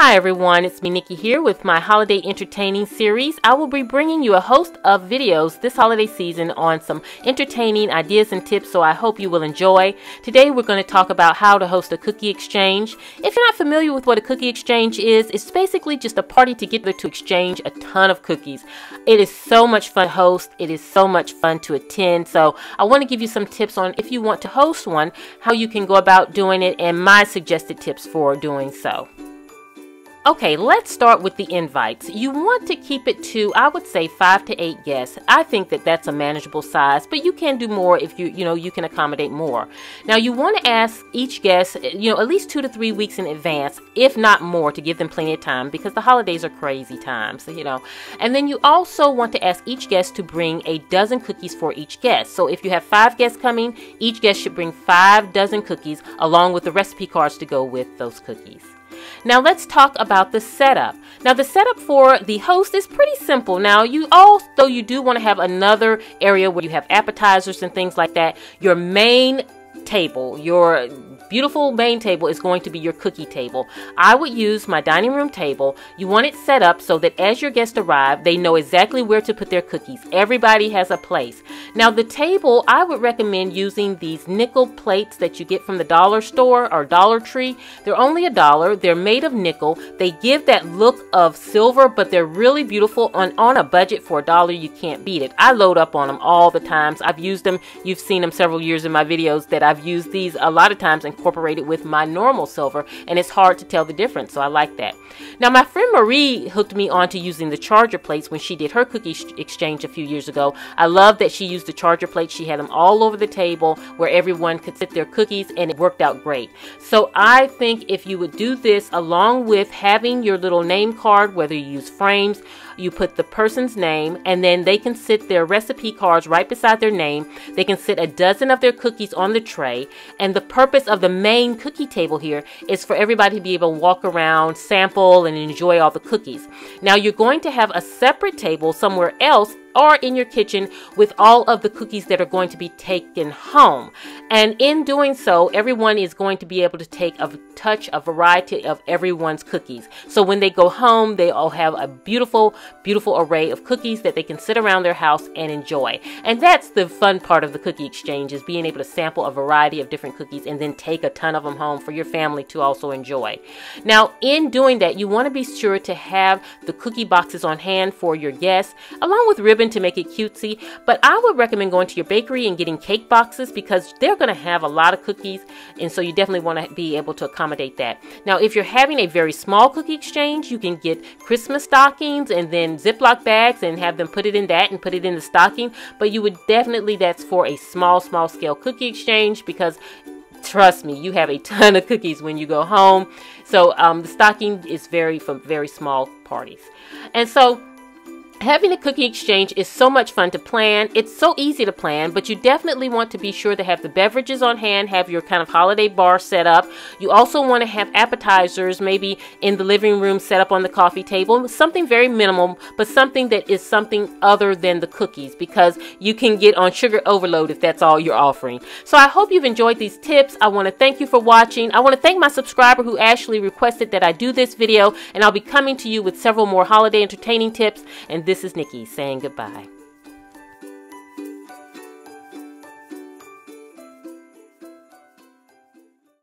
Hi everyone, it's me Nikki here with my holiday entertaining series. I will be bringing you a host of videos this holiday season on some entertaining ideas and tips, so I hope you will enjoy. Today we're going to talk about how to host a cookie exchange. If you're not familiar with what a cookie exchange is, it's basically just a party together to exchange a ton of cookies. It is so much fun to host. It is so much fun to attend. So I want to give you some tips on if you want to host one, how you can go about doing it, and my suggested tips for doing so. Okay, let's start with the invites. You want to keep it to, I would say, 5 to 8 guests. I think that that's a manageable size, but you can do more if you can accommodate more. Now, you want to ask each guest, at least 2 to 3 weeks in advance, if not more, to give them plenty of time because the holidays are crazy times, And then you also want to ask each guest to bring a dozen cookies for each guest. So if you have 5 guests coming, each guest should bring 5 dozen cookies along with the recipe cards to go with those cookies. Now let's talk about the setup. Now the setup for the host is pretty simple. Now you do want to have another area where you have appetizers and things like that. Your main table, your beautiful main table, is going to be your cookie table. I would use my dining room table. You want it set up so that as your guests arrive, they know exactly where to put their cookies. Everybody has a place. Now the table, I would recommend using these nickel plates that you get from the dollar store or Dollar Tree. They're only $1. They're made of nickel. They give that look of silver, but they're really beautiful. On a budget for $1, you can't beat it. I load up on them all the times. I've used them. You've seen them several years in my videos that I've used these a lot of times incorporated with my normal silver, and it's hard to tell the difference, so I like that. Now my friend Marie hooked me on to using the charger plates when she did her cookie exchange a few years ago. I love that she used the charger plates. She had them all over the table where everyone could sit their cookies, and it worked out great. So I think if you would do this along with having your little name card, whether you use frames, you put the person's name, and then they can sit their recipe cards right beside their name. They can sit a dozen of their cookies on the tray, and the purpose of the main cookie table here is for everybody to be able to walk around, sample, and enjoy all the cookies. Now you're going to have a separate table somewhere else or in your kitchen with all of the cookies that are going to be taken home. And in doing so, everyone is going to be able to take a variety of everyone's cookies. So when they go home, they all have a beautiful, beautiful array of cookies that they can sit around their house and enjoy. And that's the fun part of the cookie exchange, is being able to sample a variety of different cookies and then take a ton of them home for your family to also enjoy. Now, in doing that, you want to be sure to have the cookie boxes on hand for your guests, along with ribbon to make it cutesy. But I would recommend going to your bakery and getting cake boxes because they're going to have a lot of cookies, and so you definitely want to be able to accommodate that. Now if you're having a very small cookie exchange, you can get Christmas stockings and then Ziploc bags and have them put it in that and put it in the stocking. But you would definitely, that's for a small scale cookie exchange, because trust me, you have a ton of cookies when you go home. So the stocking is for very small parties. And so having a cookie exchange is so much fun to plan. It's so easy to plan, but you definitely want to be sure to have the beverages on hand, have your kind of holiday bar set up. You also want to have appetizers maybe in the living room set up on the coffee table. Something very minimal, but something that is something other than the cookies, because you can get on sugar overload if that's all you're offering. So I hope you've enjoyed these tips. I want to thank you for watching. I want to thank my subscriber who actually requested that I do this video, and I'll be coming to you with several more holiday entertaining tips. And this is Nikki saying goodbye.